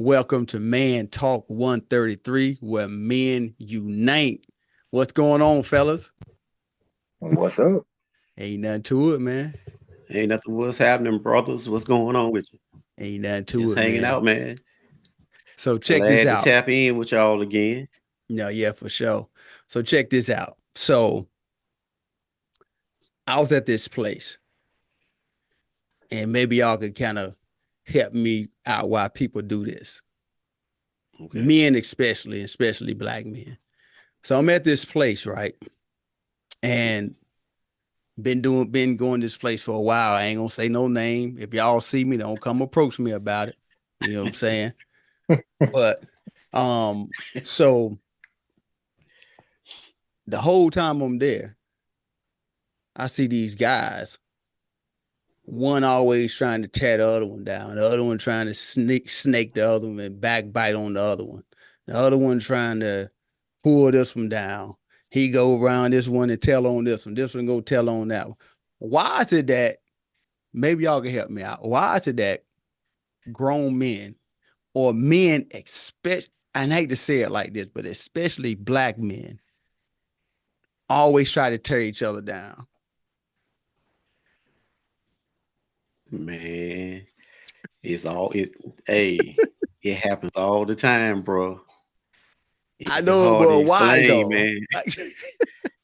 Welcome to Man Talk 133, where men unite. What's going on, fellas? What's up? Ain't nothing to it, man. Ain't nothing what's happening, brothers. What's going on with you? Ain't nothing to Just it, hanging man. out, man. So check this Glad to out. tap in with y'all again. No, yeah, for sure. So check this out. So I was at this place, and maybe y'all could kind of help me out why people do this. Okay. Men, especially black men. So I'm at this place, right? And been going to this place for a while. I ain't gonna say no name. If y'all see me, don't come approach me about it. You know what I'm saying? But so the whole time I'm there, I see these guys. One always trying to tear the other one down. The other one trying to snake the other one and backbite on the other one. The other one trying to pull this one down. He go around this one and tell on this one. This one go tell on that one. Why is it that maybe y'all can help me out? Why is it that grown men or men expect, I hate to say it like this, but especially black men always try to tear each other down? Man, it's hey, it happens all the time, bro. I It's know, hard to but why explain, though? man.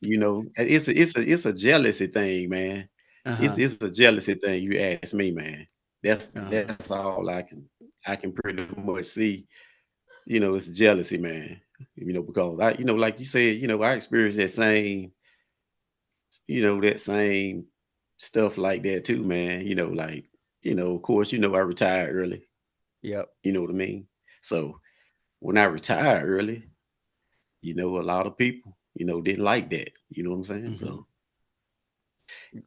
It's a jealousy thing, man. Uh-huh. It's a jealousy thing. You ask me, man. Uh-huh. That's all I can pretty much see. It's jealousy, man. Because like you said, I experienced that same stuff like that too, man. Of course, I retired early. Yep. You know what I mean? So when I retired early, a lot of people, didn't like that. You know what I'm saying? Mm-hmm. So,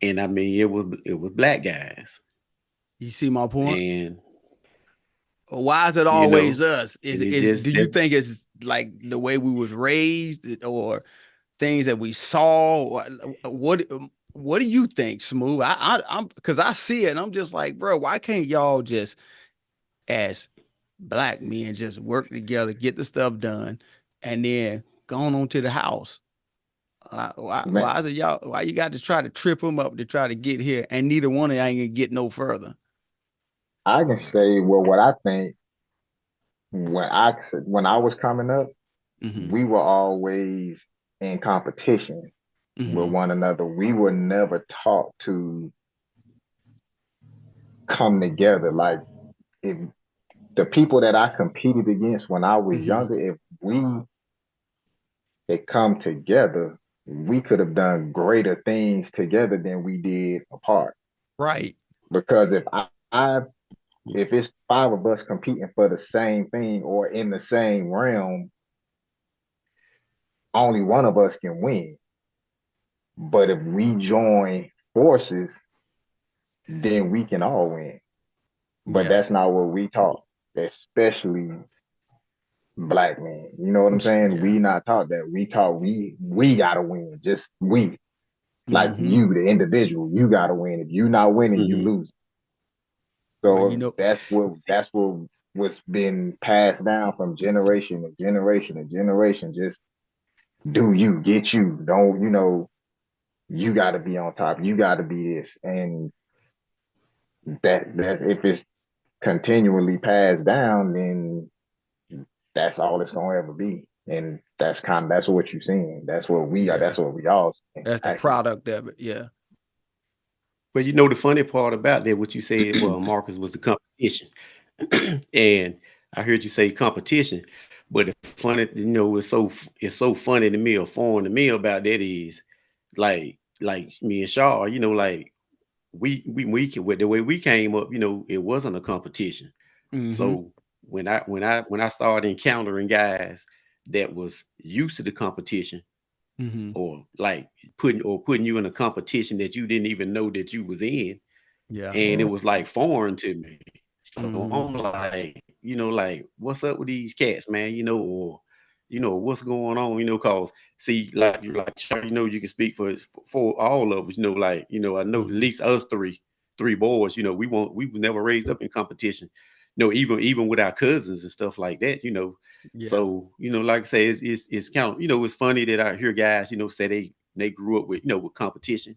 and I mean, it was black guys, You see my point? and Why is it you know, always us? and it Is just do you that's think it's like the way we was raised or things that we saw? What do you think, Smooth? I'm because I see it and I'm just like, bro, why can't y'all just as black men just work together, get the stuff done, and then go on to the house? Man, Why is it y'all? Why you got to try to trip them up to try to get here, and neither one of y'all ain't gonna get no further? I can say, well, what I think when I was coming up, Mm-hmm. we were always in competition with Mm-hmm. one another. We were never taught to come together. Like if the people that I competed against when I was Mm-hmm. younger, if we had come together, we could have done greater things together than we did apart. Right. Because if it's five of us competing for the same thing or in the same realm, only one of us can win. But if we join forces, then we can all win. But Yeah. that's not what we taught, especially black men. You know what I'm saying? Yeah. We not taught that. We taught we gotta win. Just we. Like Mm-hmm. you, the individual, you gotta win. If you not winning, you mhm. lose. Well, So See, that's what what's been passed down from generation to generation to generation. Just do you, get you. Don't, you gotta be on top. You gotta be this. And that if it's continually passed down, then that's all it's gonna ever be. And that's what you're seeing. That's what we are. yeah. That's what we all seeing, That's the actually. product of it. Yeah. but the funny part about that, what you said, well, Marcus, was the competition, and I heard you say competition. But the funny, it's so funny to me or foreign to me about that is like me and Shaw, like we can with the way we came up, it wasn't a competition. Mm-hmm. So when I started encountering guys that was used to the competition, Mm-hmm. or like putting you in a competition that you didn't even know that you was in, Yeah. and it Mm, was like foreign to me. So Mm-hmm. I'm like, like, what's up with these cats, man? Or what's going on? Cause see, like Shaw, you can speak for all of us. Like, I know at Mm-hmm. least us three boys. We were never raised up in competition. know, even with our cousins and stuff like that, you know. Yeah. So, you know, like I say, it's kind of, you know, it's funny that I hear guys, you know, say they grew up with, you know, with competition.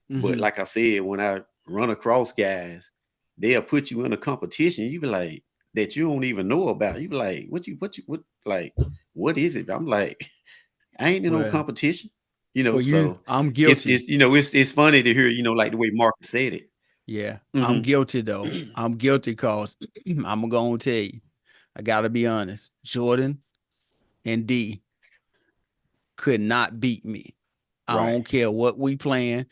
But like I said, when I run across guys, they'll put you in a competition. You be like, that you don't even know about. You be like, what like, what is it? I'm like, I ain't in no Well, competition, you know. well, So I'm guilty. it's you know, it's funny to hear, you know, like the way Marcus said it. Yeah, I'm guilty though. I'm guilty because I'm gonna tell you, I gotta be honest. Jordan and D could not beat me. I Right. don't care what we playing.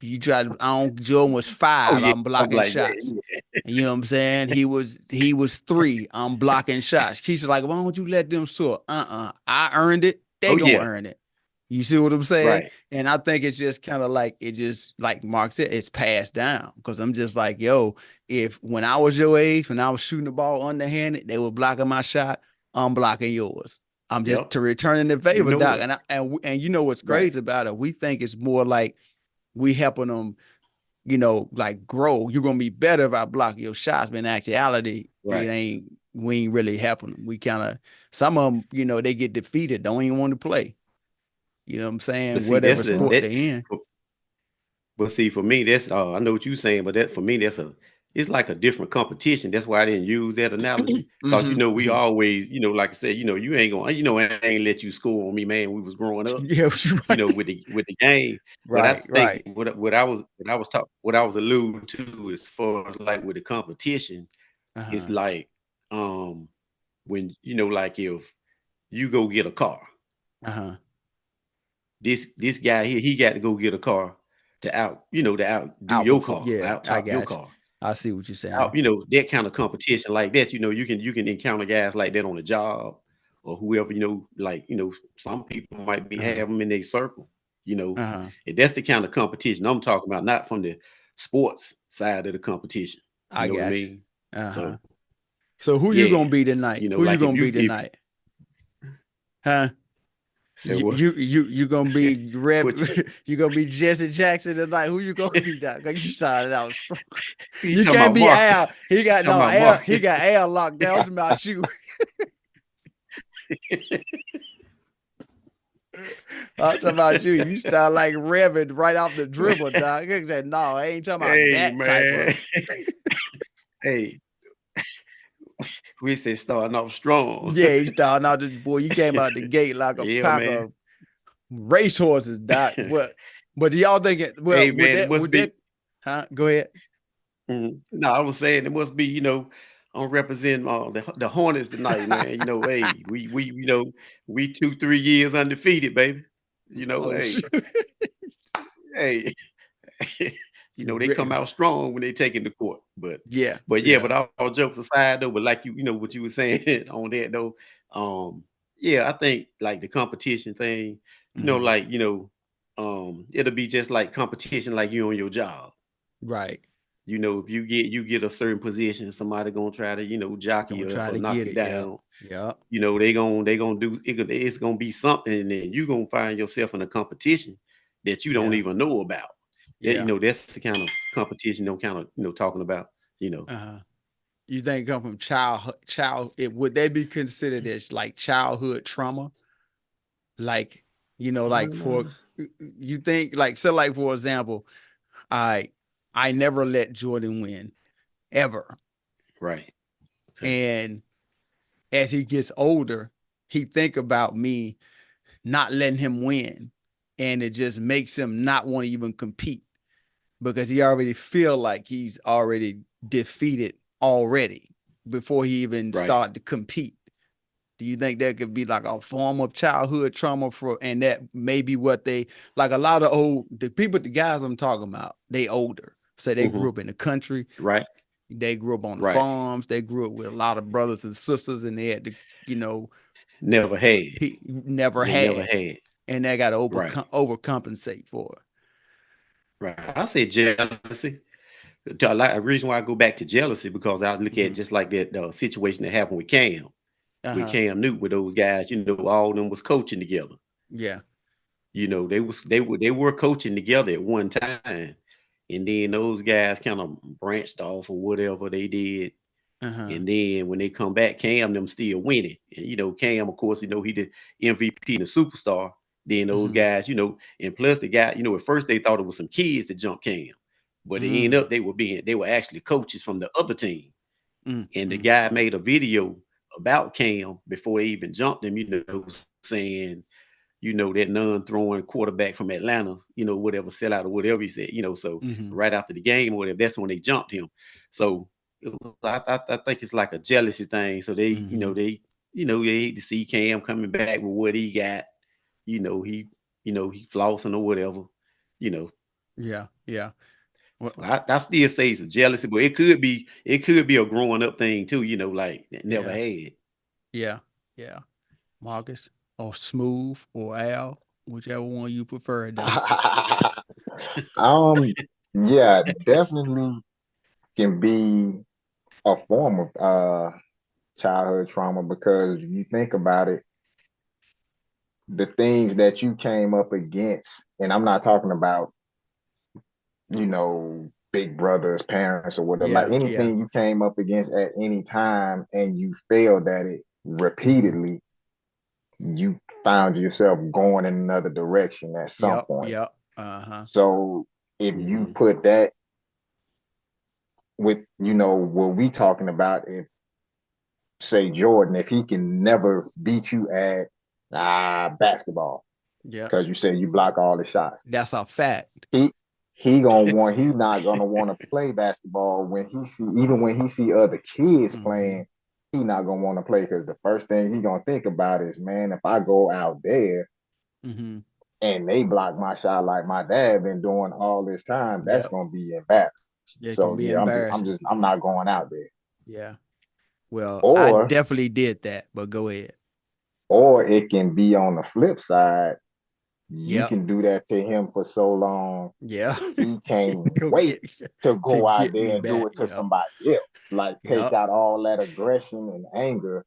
You try to, Jordan was Oh 5, yeah, I'm I'm blocking like, yeah, shots. yeah. You know what I'm saying? He was 3, I'm blocking shots. Keisha's like, why don't you let them score? I earned it. They Oh gonna yeah, earn it. You see what I'm saying? right. And I think it's just kind of like, it just like Mark said, it's passed down. Because I'm just like, yo, if when I was your age, when I was shooting the ball underhanded, they were blocking my shot, I'm blocking yours. I'm just Yep. to returning the You favor, know Doc. it. And you know what's Right. crazy about it? We think it's more like we helping them, you know, like grow. You're gonna be better if I block your shots. But in actuality, Right. we ain't really helping them. We kind of, some of them, you know, they get defeated, don't even want to play. You know what I'm saying? But see, Whatever that's a sport that. they're in. But see, for me, that's I know what you're saying, but that for me, it's like a different competition. That's why I didn't use that analogy. Because you know, we always, you know, like I said, you know, you ain't gonna, you know, I ain't let you score on me, man. We was growing up, Yeah, you know, right. with the game. But I Right, think right. what I was alluding to as far as like with the competition, it's Uh-huh. like when you know, like if you go get a car, Uh-huh. this guy here, he got to go get a car to out, you know, to outdo your Outperform. car, Yeah, out I top your got you. car. I see what you're saying. Out, you know, that kind of competition like that, you know, you can encounter guys like that on the job or whoever, you know, like, you know, some people might be Uh-huh. have them in their circle, you know, Uh-huh. and that's the kind of competition I'm talking about, not from the sports side of the competition. You I know what I got mean? you. Uh-huh. So So who you yeah, gonna be tonight? you know, Who you like if gonna you be if tonight? Huh? say what You gonna be Rep? what You gonna be Jesse Jackson tonight? Who you gonna be? That you sounded out strong. you You talking can't about be Marcus? Al. He You got talking no about Al. He Marcus? got Al locked down. Talking about you. I'm talking about you. You start like revving right off the dribble, dog. I said, no, I ain't talking about Hey that type man, of. hey, we said starting off strong. Yeah, he starting out this boy. You came out the gate like a Yeah, pack man. of racehorses, doc. But do y'all think it? Well, Hey man, it must would be. that? Huh? Go ahead. No, I was saying it must be. You know, I'm representing the Hornets tonight, man. You know, hey, we you know we 2 3 years undefeated, baby. You know, Oh hey, shit. hey, you know they come Re- out strong when they take in the court. Yeah, But yeah, yeah. but all jokes aside though, but like you know what you were saying on that though, yeah, I think like the competition thing, you know, Mhm. like you know, it'll be just like competition like you on your job. Right. You know, if you get a certain position, somebody gonna try to, you know, jockey Gonna you up try or to knock get you it. Yeah. down. Yeah. You know, they gonna do it, it's gonna be something, and then you gonna find yourself in a competition that you don't Yeah. even know about. That you Yeah. know, that's the kind of competition I'm kind of, you know, talking about, you know. Uh-huh. You think come from child? It would they be considered as like childhood trauma? Like, you know, like for Uh, you think like so like for example, I I never let Jordan win ever. right. Okay. And as he gets older, he think about me not letting him win. And it just makes him not want to even compete because he already feel like he's already defeated already before he even Right. start to compete. Do you think that could be like a form of childhood trauma for, and that may be what they, like a lot of the people, the guys I'm talking about, they older. So they grew Hmm. up in the country. Right. They grew up on the Right. farms. They grew up with a lot of brothers and sisters and they had to, you know, Never had. never They never had. had. And they got to Right. overcompensate for it. Right. I say jealousy. The reason why I go back to jealousy because I look at Mm-hmm. just like that situation that happened with Uh-huh. Cam Newton, with those guys. You know, all of them was coaching together. Yeah. You know, they were coaching together at one time, and then those guys kind of branched off or whatever they did. And then when they come back, Cam them still winning. And you know, Cam, of course, you know, he the MVP and the superstar. Then those guys, you know, and plus the guy, you know, at first they thought it was some kids that jumped Cam, but it ended up they were actually coaches from the other team. And the guy made a video about Cam before they even jumped him, you know, saying, you know, that non-throwing quarterback from Atlanta, you know, whatever, sellout or whatever he said, you know, so right after the game or whatever, that's when they jumped him. So I think it's like a jealousy thing. So they, you know, they hate to see Cam coming back with what he got. You know, he flossing or whatever, you know. Yeah. Well, so I still say it's a jealousy, but it could be a growing up thing too, you know, like never had. Yeah. Marcus or Smooth or Al, whichever one you prefer. Yeah, definitely can be a form of childhood trauma, because you think about it, the things that you came up against, and I'm not talking about, you know, big brothers, parents, or whatever, like anything you came up against at any time and you failed at it repeatedly, you found yourself going in another direction at some point. So if you put that with, you know, what we talking about, if say Jordan, if he can never beat you at basketball, because you said you block all the shots, that's a fact. He's not gonna want to play basketball when he see other kids playing. He not gonna want to play, because the first thing he gonna think about is, man, if I go out there and they block my shot like my dad been doing all this time, that's gonna be embarrassing. So yeah, I'm not going out there. Yeah. Well, I definitely did that, but go ahead. Or it can be on the flip side. You can do that to him for so long. Yeah. He can't wait to go out there and do it to somebody else. Like take out all that aggression and anger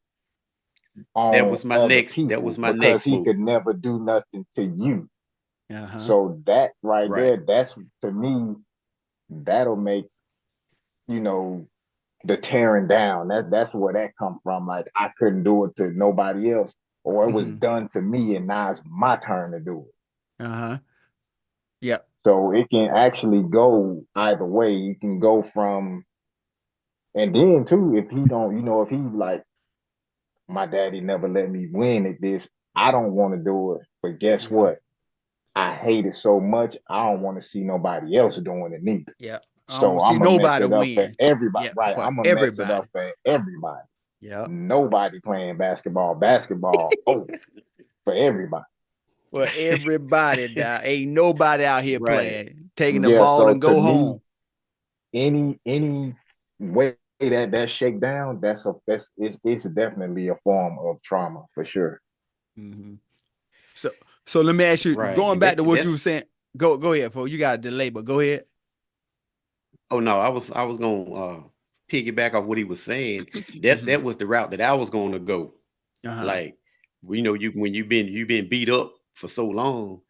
on that was my next people, that was my because next he move. could never do nothing to you. So that right there, that's, to me, that'll make, you know, the tearing down. That's where that come from. Like, I couldn't do it to nobody else, or it was done to me, and now it's my turn to do it. Yeah. So it can actually go either way. You can go from, and then too, if he don't, you know, if he like, my daddy never let me win at this, I don't want to do it. But guess what? I hate it so much, I don't want to see nobody else doing it neither. Yeah. So I'm gonna mess it up for everybody. Right. I'm gonna mess it up for everybody. Yeah. Nobody playing basketball for everybody. Well, everybody now. Ain't nobody out here playing, taking the ball and go home. Any way that shake down, it's definitely a form of trauma for sure. So let me ask you, going back to what you were saying. Go ahead, Paul. You got a delay, but go ahead. Oh no, I was gonna piggyback off what he was saying. That was the route that I was gonna go. Like, you know, when you've been beat up for so long,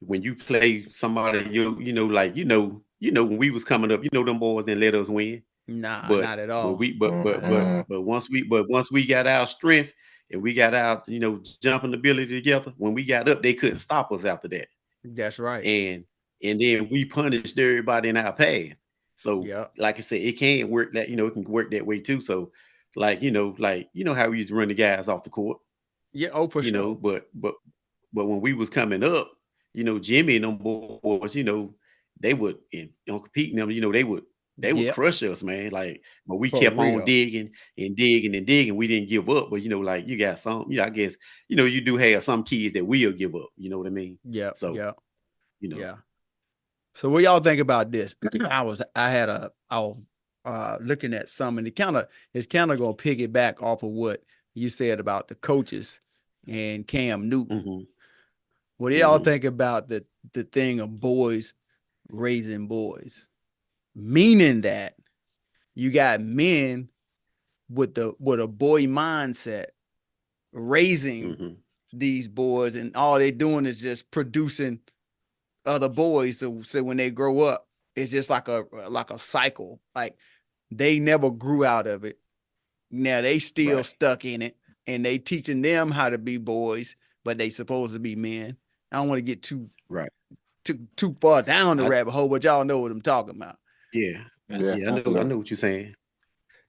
when you play somebody, you know, like when we was coming up, you know, them boys didn't let us win. Nah, but, not at all. But once we got our strength and we got our, you know, jumping ability together, when we got up, they couldn't stop us after that. That's right. And then we punished everybody in our path. So like I said, it can work that, you know, it can work that way too. So like you know how we used to run the guys off the court. Yeah, for you sure. know, but when we was coming up, you know, Jimmy and them boys, you know, they would competing them, you know, they would crush us, man. Like, but we kept on digging and digging and digging. We didn't give up. But you know, like you got some, you know, I guess, you know, you do have some kids that will give up. You know what I mean? Yeah. So you know. Yeah. So what y'all think about this? I was looking at some, and it's kind of gonna piggyback off of what you said about the coaches and Cam Newton. What do y'all think about the thing of boys raising boys? Meaning that you got men with a boy mindset raising these boys, and all they're doing is just producing other boys. So when they grow up, it's just like a cycle. Like, they never grew out of it. Now they still Right. stuck in it, and they teaching them how to be boys, but they supposed to be men. I don't want to get too Right. too far down the I rabbit hole, but y'all know what I'm talking about. yeah. Yeah, Yeah, I I feel know what you're saying.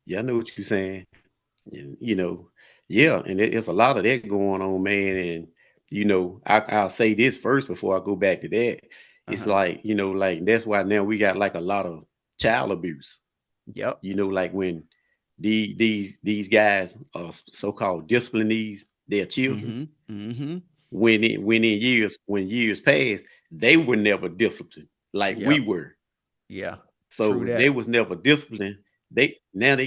Yeah, I know what you're saying. And, yeah, and it's a lot of that going on, man. And I'll say this first before I go back to that. It's Uh-huh. like, like that's why now we got like a lot of child abuse. Yep. Like when these guys are so-called disciplinees their children, Mm-hmm. Mm-hmm. when years passed, they were never disciplined like we Yep. were. Yeah. True So they that. was never disciplined. They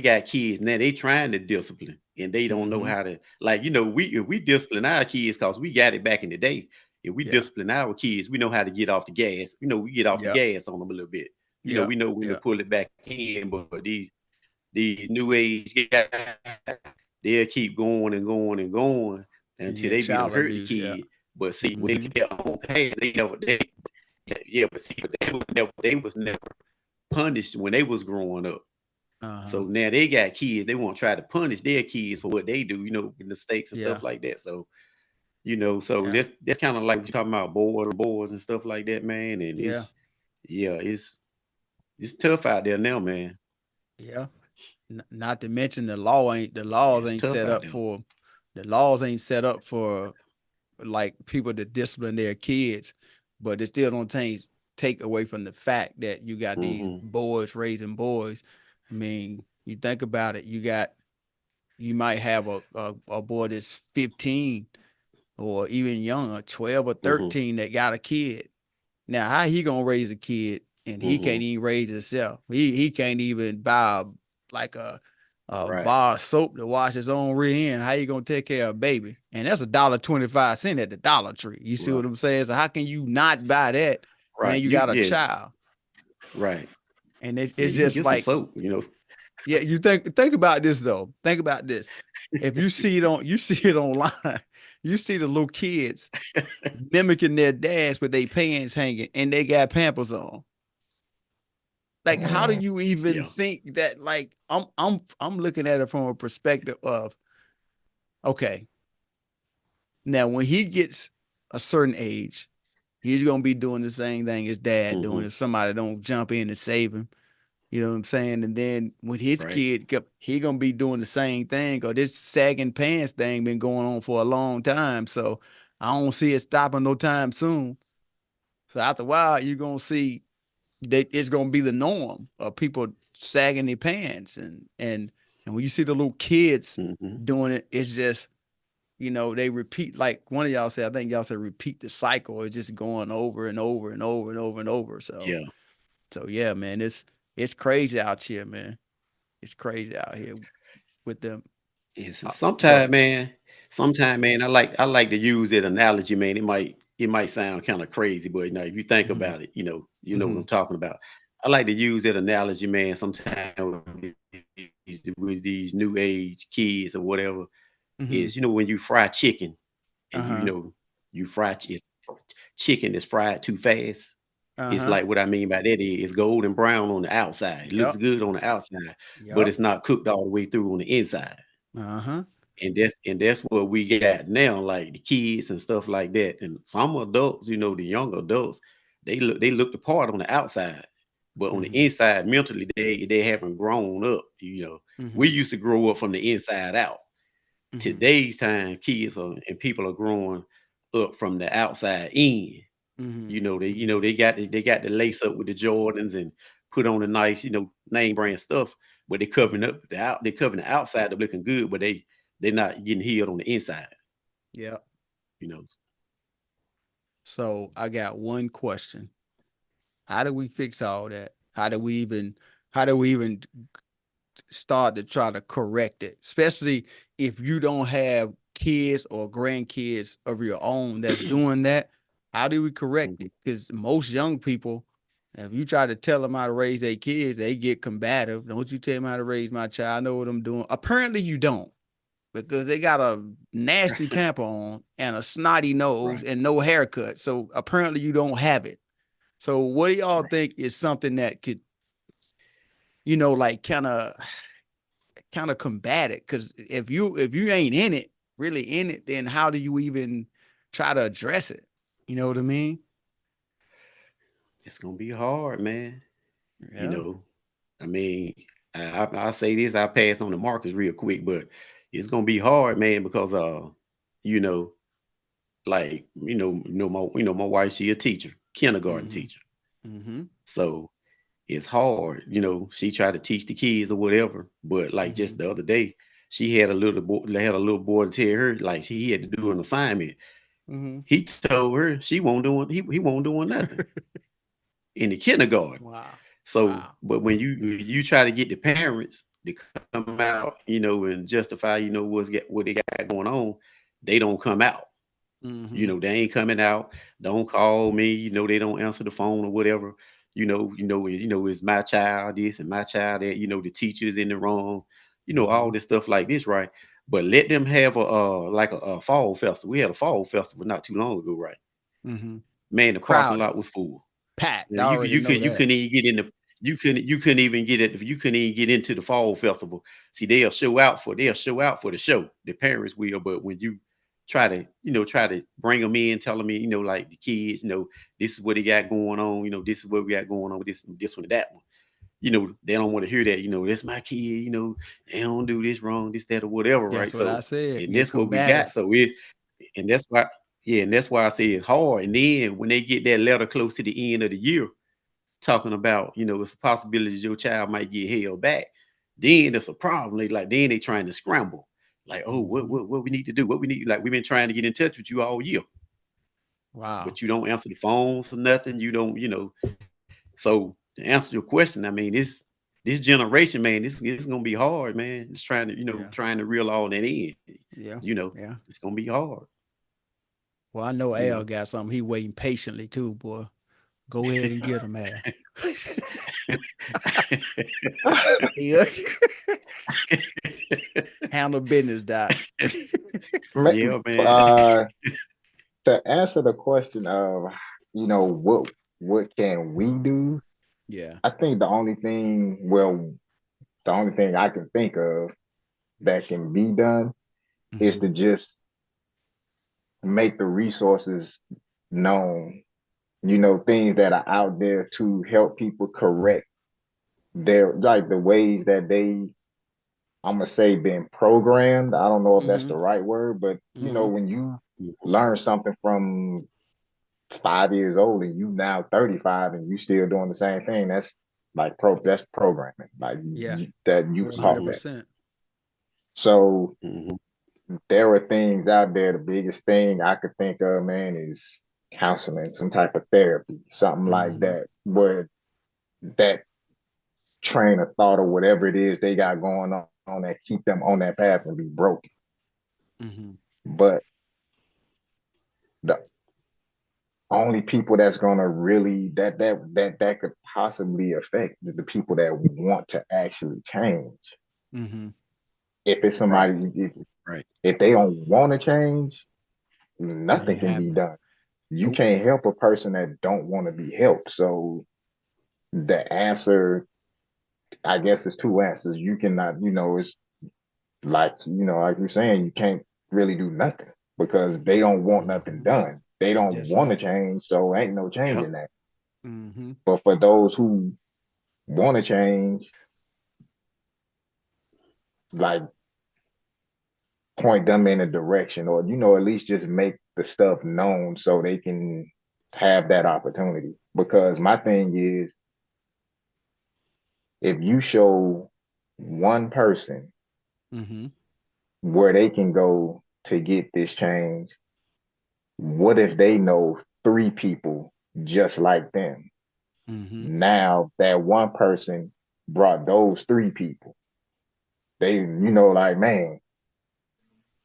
got kids now. They trying to discipline, and they don't know Mm-hmm. how to. Like if we discipline our kids because we got it back in the day. If we Yeah. discipline our kids, we know how to get off the gas. We get off the Yep. gas on them a little bit. Yep. We know when to Yep. pull it back in. But these new age guys, they'll keep going and going and going until Yeah. they be done Child hurt the abuse. Yeah. kid. But see, when Mm-hmm. they get on past, but they was never punished when they was growing up. Uh-huh. So now they got kids. They want to try to punish their kids for what they do, mistakes and Yeah. stuff like that. So, so Yeah. that's kind of like you're talking about boys and stuff like that, man. And Yeah. it's tough out there now, man. Yeah. Not to mention the laws It's ain't tough set out up there. for the laws ain't set up for like people to discipline their kids, but it still don't take away from the fact that you got these Mm-hmm. boys raising boys. I mean, you think about it, you might have a boy that's 15 or even younger, 12 or Mm-hmm. 13 that got a kid. Now, how he gonna raise a kid and he Mm-hmm. can't even raise himself? He can't even buy like a Right. bar of soap to wash his own rear end. How you gonna take care of a baby? And that's $1.25 at the Dollar Tree. You see what Right. I'm saying? So how can you not buy that and Right. then you got a Yeah. child? Right. And it's, Yeah. it's You can just get some like, soap. yeah, you think about this though. Think about this. If you see it online, you see the little kids mimicking their dads with their pants hanging and they got Pampers on. Like, how do you even Yeah. think that? Like, I'm looking at it from a perspective of, okay, now when he gets a certain age, he's gonna be doing the same thing his dad Mm-hmm. doing if somebody don't jump in and save him. You know what I'm saying? And then when his Right. kid, he gonna be doing the same thing. Or this sagging pants thing been going on for a long time, so I don't see it stopping no time soon. So after a while, you're gonna see that it's gonna be the norm of people sagging their pants, and when you see the little kids Mm-hmm. doing it, it's just they repeat, like one of y'all said. I think y'all said repeat the cycle. It's just going over and over and over and over and over. So Yeah. so yeah, man, it's crazy out here, man. It's crazy out here with them. It's Go sometimes, ahead. man. Sometimes, man, I like to use that analogy, man. It might sound kind of crazy, but if you think Mm-hmm. about it, you know what Mm-hmm. I'm talking about. I like to use that analogy, man. Sometimes with these new age kids or whatever, Mm-hmm. is when you fry chicken and Uh-huh. you fry chicken that's fried too fast. It's Uh-huh. like what I mean by that is it's golden brown on the outside. It looks Yep. good on the outside, but Yep. it's not cooked all the way through on the inside. Uh-huh. And that's what we got now, like the kids and stuff like that. And some adults, the young adults, they look the part on the outside, but on the Mm-hmm. inside, mentally, they haven't grown up. We Mm-hmm. used to grow up from the inside out. Mm-hmm. Today's time, and people are growing up from the outside in. Mm-hmm. They got the lace up with the Jordans and put on the nice, name brand stuff, but they covering up they covering the outside of looking good, but they're not getting healed on the inside, Yep. you know. So I got one question. How do we fix all that? How do we even start to try to correct it? Especially if you don't have kids or grandkids of your own that's doing that. How do we correct Mhm. it? Because most young people, if you try to tell them how to raise their kids, they get combative. Don't you tell me how to raise my child? I know what I'm doing. Apparently you don't, because they got a nasty pamper on and a snotty nose Right, and no haircut. So apparently you don't have it. So what do y'all right. think is something that could, like kind of combat it? Because if you ain't in it, really in it, then how do you even try to address it? You know what I mean? It's gonna be hard, man. Yeah. You know, I mean, I'll say this, I'll pass on the Marcus real quick, but it's gonna be hard, man, because you know, like, my wife, she a teacher, kindergarten teacher. So it's hard, she tried to teach the kids or whatever, but like just the other day, she had a little boy to tell her, like, he had to do an assignment. He told her he won't doing nothing in the kindergarten. Wow. So, but when you try to get the parents to come out, and justify, what they got going on, they don't come out. They ain't coming out. Don't call me. They don't answer the phone or whatever. It's my child this and my child that. The teacher's in the wrong. All this stuff like this, right? But let them have a fall festival. We had a fall festival not too long ago, right? Man, the parking lot was full. Packed. You couldn't even get in the. You couldn't even get it. You couldn't even get into the fall festival. See, they'll show out for the show. The parents will, but when you try to bring them in, tell them, like the kids, this is what they got going on. This is what we got going on with this one, that one. They don't want to hear that. That's my kid. They don't do this wrong, this, that, or whatever, right? That's what I said. And that's what we got. So and that's why. Yeah, and that's why I say it's hard. And then when they get that letter close to the end of the year, talking about, it's a possibility your child might get held back, then that's a problem. Then they trying to scramble. Like, oh, what we need to do? What we need? Like, we've been trying to get in touch with you all year. Wow. But you don't answer the phones or nothing. You don't, So to answer your question, I mean, this generation, man, this gonna be hard, man. It's trying to, trying to reel all that in. Yeah. It's gonna be hard. Well, I know Al got something. He waiting patiently too, boy. Go ahead and get him, Al. Handle business, Doc. Yeah, man. To answer the question of, what can we do? Yeah. I think the only thing I can think of that can be done is to just make the resources known, things that are out there to help people correct like the ways that they, I'm gonna say, been programmed. I don't know if that's the right word, but when you learn something from 5 years old and you now 35 and you still doing the same thing, that's like that's programming. Like that you was taught that. So there are things out there. The biggest thing I could think of, man, is counseling, some type of therapy, something like that, where that train of thought or whatever it is they got going on that keep them on that path and be broken. But the only people that's gonna really that could possibly affect the people that want to actually change. If it's somebody, if they don't want to change, nothing can be done. You can't help a person that don't want to be helped. So the answer, I guess, there's two answers. You cannot, it's like, like you're saying, you can't really do nothing because they don't want nothing done. They don't want to change, so ain't no change in that. But for those who want to change, like, point them in a direction, or at least just make the stuff known so they can have that opportunity. Because my thing is, if you show one person where they can go to get this change, what if they know 3 people just like them? Now that one person brought those 3 people. They, like, man,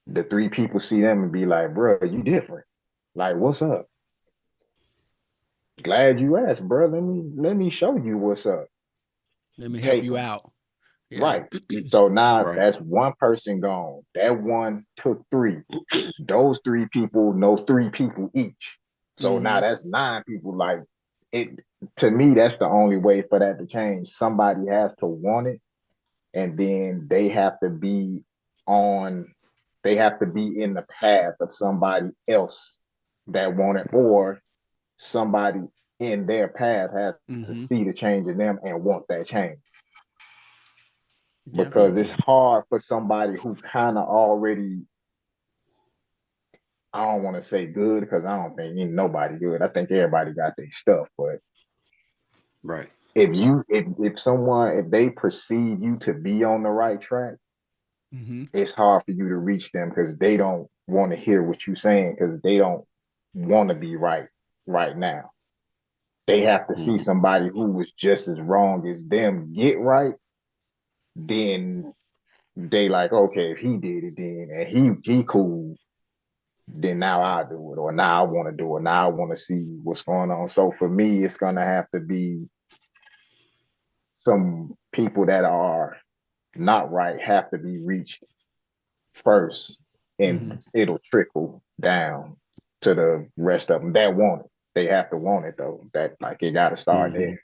the 3 people see them and be like, bro, you different. Like, what's up? Glad you asked, bro. Let me show you what's up. Let me help you out. Yeah. Right. So now that's one person gone. That one took 3. Those 3 people know 3 people each. So now that's 9 people. Like, it, to me, that's the only way for that to change. Somebody has to want it. and then they have to be in the path of somebody else that want it, or somebody in their path has to see the change in them and want that change. Yeah. Because it's hard for somebody who kind of already, I don't want to say good, because I don't think ain't nobody good. I think everybody got their stuff, but Right. if they perceive you to be on the right track, it's hard for you to reach them, because they don't want to hear what you're saying, because they don't want to be right now. They have to see somebody who was just as wrong as them get right. Then they like, okay, if he did it, then and he cool, then now I do it, or now I want to do it. Now I want to see what's going on. So for me, it's gonna have to be some people that are not right have to be reached first, and it'll trickle down to the rest of them that want it. They have to want it though. That like it got to start there.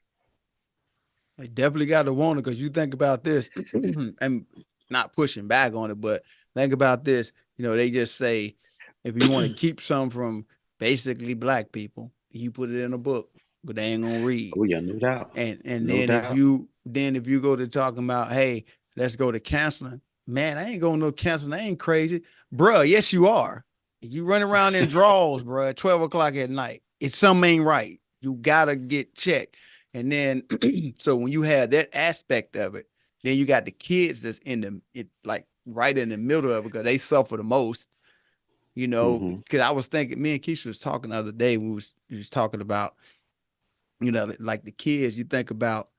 They definitely got to want it, because you think about this, and not pushing back on it, but think about this. You know, they just say if you want to keep some from basically black people, you put it in a book, but they ain't gonna read. Oh yeah, no doubt. And No then doubt. if you go to talking about, hey, let's go to counseling, man, I ain't going no counseling. I ain't crazy, bruh. Yes, you are. You run around in drawers, bruh, at 12 o'clock at night. It's something ain't right. You gotta get checked. And then, so when you have that aspect of it, then you got the kids that's like right in the middle of it, because they suffer the most. You know, because I was thinking, me and Keisha was talking the other day. We was talking about, you know, like the kids. You think about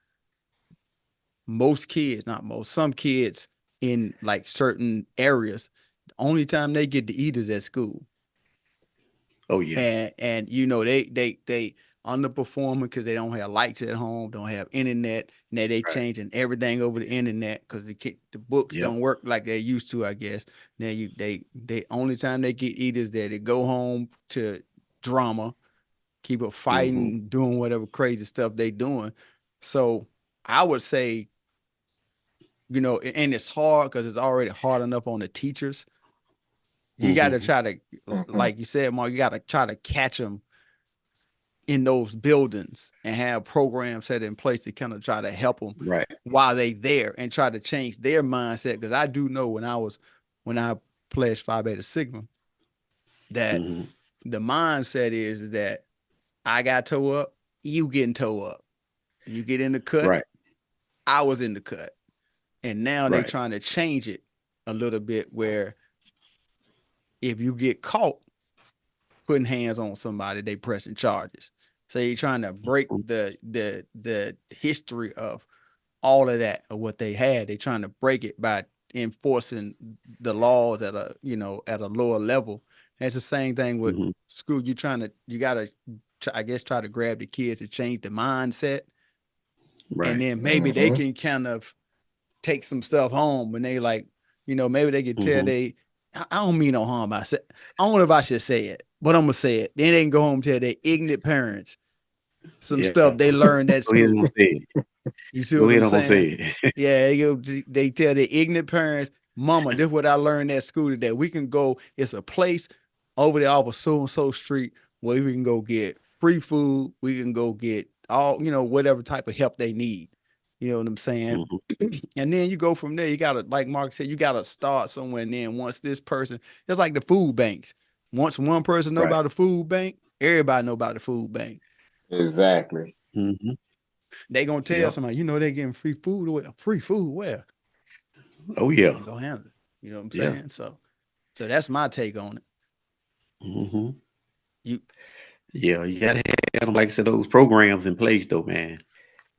most kids, not most, some kids in like certain areas, the only time they get to eat is at school. Oh yeah. And you know, they underperforming because they don't have lights at home, don't have internet. Now they changing everything over the internet because the books don't work like they used to, I guess. Now they only time they get eat is that they go home to drama, keep up fighting, doing whatever crazy stuff they doing. So I would say, you know, and it's hard because it's already hard enough on the teachers. You got to try to, like you said, Mark, you got to try to catch them in those buildings and have programs set in place to kind of try to help them while they there and try to change their mindset. Because I do know when I pledged Phi Beta Sigma, that the mindset is that I got toe up, you getting toe up. You get in the cut, I was in the cut. And now they're trying to change it a little bit, where if you get caught putting hands on somebody, they pressing charges. So you're trying to break the history of all of that, of what they had. They're trying to break it by enforcing the laws at a lower level. And it's the same thing with school. You gotta, I guess, try to grab the kids to change the mindset, and then maybe they can kind of take some stuff home, and they like, you know, maybe they can tell I don't mean no harm. I don't know if I should say it, but I'm gonna say it. Then they can go home and tell their ignorant parents some stuff they learned at school. You see what I'm saying? Yeah, they tell their ignorant parents, "Mama, this is what I learned at school today. We can go. It's a place over there off of so and so street where we can go get free food. We can go get all, you know, whatever type of help they need." You know what I'm saying? And then you go from there. You gotta, like Mark said, you gotta start somewhere. And then once this person, it's like the food banks. Once one person know about the food bank, everybody know about the food bank. Exactly. They gonna tell somebody, you know, they getting free food. Free food where? Oh yeah. Go handle it. You know what I'm saying? So that's my take on it. You gotta have them, like I said, those programs in place though, man.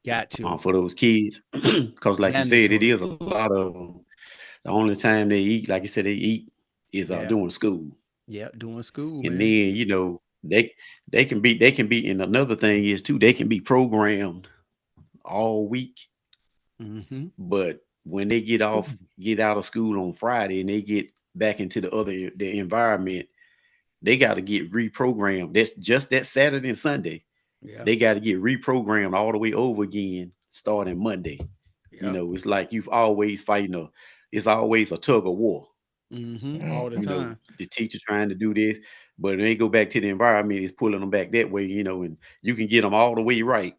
Got to for those kids, because like you said, it is a lot of them. The only time they eat, like you said, they eat is doing school. Yeah, doing school, and man. then you know they can be. And another thing is too, they can be programmed all week, but when they get out of school on Friday and they get back into the environment, they got to get reprogrammed. That's just that Saturday and Sunday. They got to get reprogrammed all the way over again starting Monday. You know, it's like you've always fighting it's always a tug of war. All the You know, time. the teacher trying to do this, but when they go back to the environment, it's pulling them back that way, you know, and you can get them all the way right.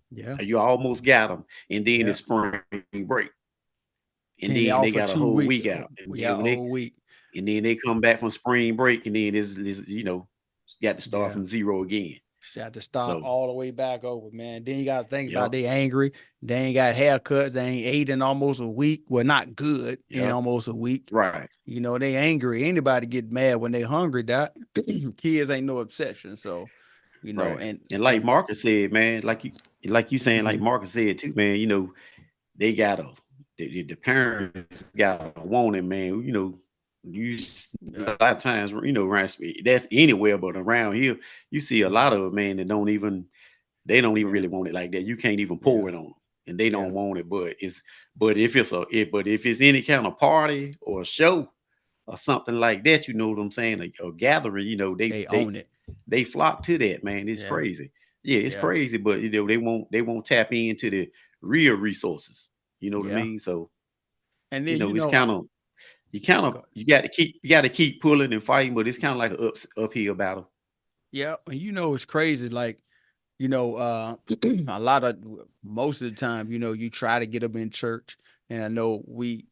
Yeah. You almost got them, and then Yeah. it's spring break, and Then they then they off for got a 2 whole weeks. week out, and Yeah, then a whole week. and then they come back from spring break, and then it's you know, got to start Yeah. from zero again. Got to start So, all the way back over, man. Then you got to think about yep, they angry. They ain't got haircuts. They ain't ate in almost a week. Well, not good in yep, almost a week. right, You know, they angry. Anybody get mad when they hungry, Doc. Kids ain't no exception. So, you know, right. And like Marcus said, man, like you saying, like Marcus said too, man, you know, they gotta the parents gotta want it, man. You know, a lot of times, you know, around that's anywhere, but around here, you see a lot of it, man, that don't even really want it like that. You can't even pour it on them, and they don't want it. But if it's any kind of party or a show or something like that, you know what I'm saying, a gathering, you know, they own it. they flock to that, man. It's crazy. Yeah, it's crazy, but you know, they won't tap into the real resources. You know what I mean? So, and then it's kind of you got to keep pulling and fighting, but it's kind of like an uphill battle. Yeah, and you know it's crazy. Like, you know, most of the time, you know, you try to get them in church, and I know we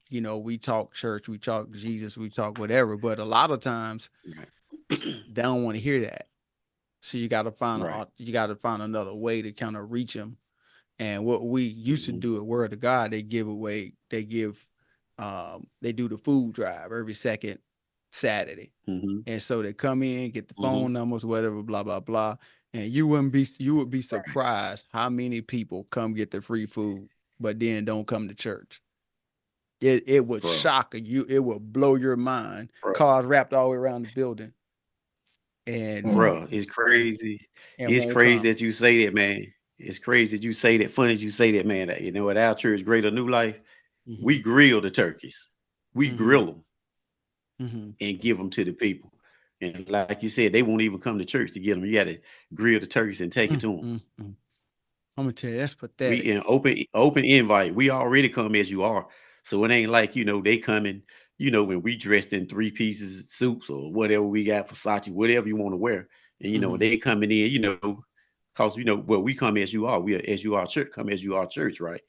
talk church, we talk Jesus, we talk whatever, but a lot of times they don't want to hear that. So you got to find another way to kind of reach them. And what we used to do at Word of God, they do the food drive every second Saturday. And so they come in, get the phone numbers, whatever, blah, blah, blah. And you would be surprised how many people come get the free food, but then don't come to church. It would shock you. It would blow your mind. Cars wrapped all the way around the building. And bro, it's crazy. It's crazy that you say that, man. It's crazy that you say that. Funny that you say that, man. That, you know, at our church, Greater New Life, we grill the turkeys. We grill them and give them to the people. And like you said, they won't even come to church to get them. You got to grill the turkeys and take it to them. I'm gonna tell you, that's pathetic. We in open invite. We already come as you are. So it ain't like, you know, they coming, you know, when we dressed in 3 pieces of suits or whatever we got, Versace, whatever you want to wear. And, you know, they coming in, you know, because, you know, well, we come as you are. We are as you are church, come as you are church, right?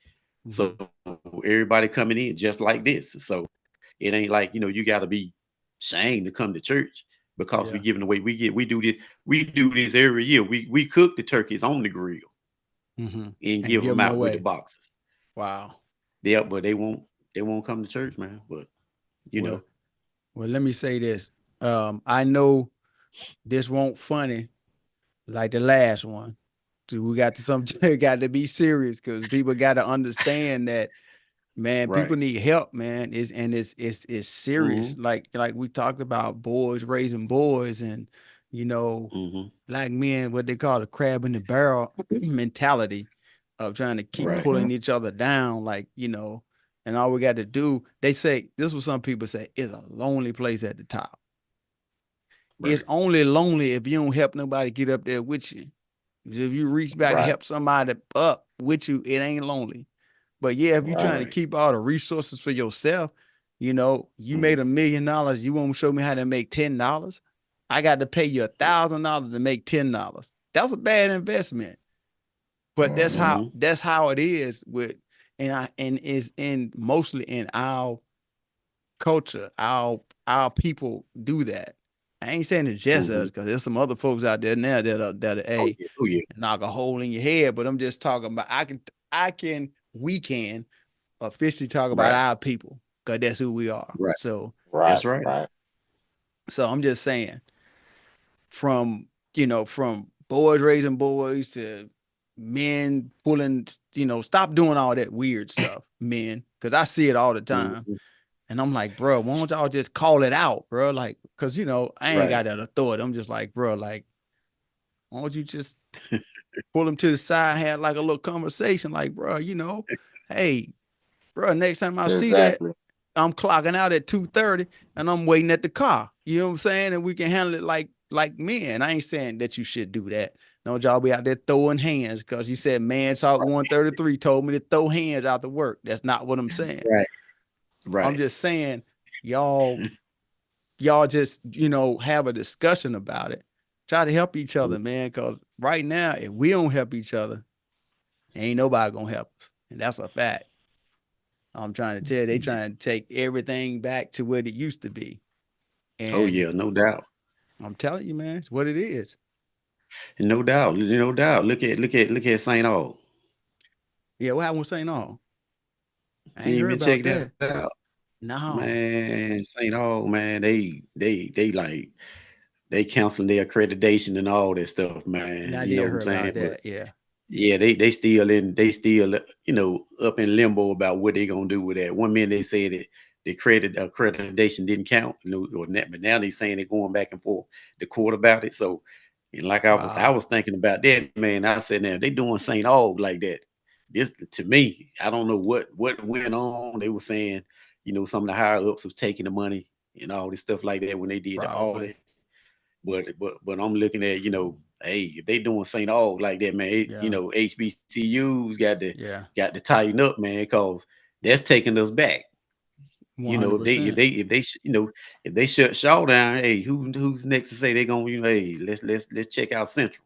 So everybody coming in just like this. So it ain't like, you know, you got to be ashamed to come to church because we giving away. We do this every year. We cook the turkeys on the grill and give them out with the boxes. Wow. Yeah, but they won't come to church, man. But you know. Well, let me say this. I know this won't funny like the last one. So we got to be serious because people got to understand that, man, people need help, man. It's serious. Like we talked about boys raising boys, and you know, black men, what they call the crab in the barrel mentality of trying to keep pulling each other down, like, you know, and all we got to do, they say, this is what some people say, is a lonely place at the top. It's only lonely if you don't help nobody get up there with you. If you reach back and help somebody up with you, it ain't lonely. But yeah, if you're trying to keep all the resources for yourself, you know, you made $1 million, you won't show me how to make $10. I got to pay you $1,000 to make $10. That's a bad investment. But that's how it is with, and is in mostly in our culture. Our people do that. I ain't saying it's just us, because there's some other folks out there now that knock a hole in your head. But I'm just talking about we can officially talk about our people, because that's who we are. Right. So that's right. So I'm just saying, from boys raising boys to men pulling, stop doing all that weird stuff, men, because I see it all the time. And I'm like, bro, why don't y'all just call it out, bro? Like, because, I ain't got that authority. I'm just like, bro, like, why don't you just pull them to the side, have like a little conversation, like, bro, hey, bro, next time I see that, I'm clocking out at 2:30 and I'm waiting at the car. You know what I'm saying? And we can handle it like like men. I ain't saying that you should do that. Don't y'all be out there throwing hands because you said Man Talk 133 told me to throw hands out the work. That's not what I'm saying. Right. I'm just saying y'all just, you know, have a discussion about it. Try to help each other, man, because right now, if we don't help each other, ain't nobody gonna help us. And that's a fact. I'm trying to tell you, they trying to take everything back to what it used to be. And Oh yeah, no doubt. I'm telling you, man, it's what it is. No doubt. No doubt. Look at St. Aug. Yeah, what happened with St. Aug? I You ain't ain't heard been about checking that. out. No. Man, St. Aug, man, they like they canceling their accreditation and all that stuff, man. I You know did what I'm hear about saying? But that. Yeah. yeah, they still you know, up in limbo about what they gonna do with that. One minute they said that the accreditation didn't count, you know, but now they saying they're going back and forth the court about it. So, and like I was thinking about that, man. I said, now they doing St. Aug like that. This to me, I don't know what went on. They were saying, you know, some of the higher ups was taking the money and all this stuff like that when they did the audit. But I'm looking at, you know, hey, if they doing St. Aug like that, man, you know, HBCUs got to tighten up, man, because that's taking us back. 100%. You know, if they you know, if they shut Shaw down, hey, who's next to say they're gonna, you know, hey, let's check out Central.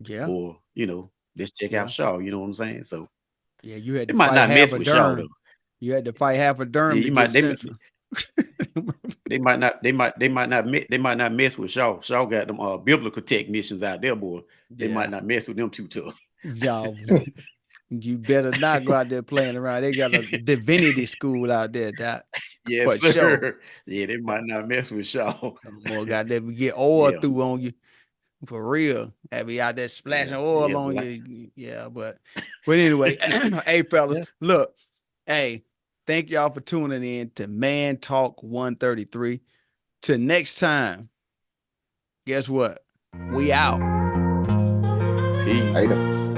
Yeah. Or, you know, let's check out Shaw. You know what I'm saying? So yeah, you had to might not mess with Shaw though. You had to fight half a Durham to get Central. They might not mess with Shaw. Shaw got them biblical technicians out there, boy. They might not mess with them too tough. Y'all, you better not go out there playing around. They got a divinity school out there, Doc. Yes, sir. Sure. Yeah, they might not mess with Shaw. More goddamn get oil through on you. For real. Have you out there splashing oil on you. Yeah, but anyway, hey fellas, look, hey, thank y'all for tuning in to Man Talk 133. Till next time, guess what? We out. Peace.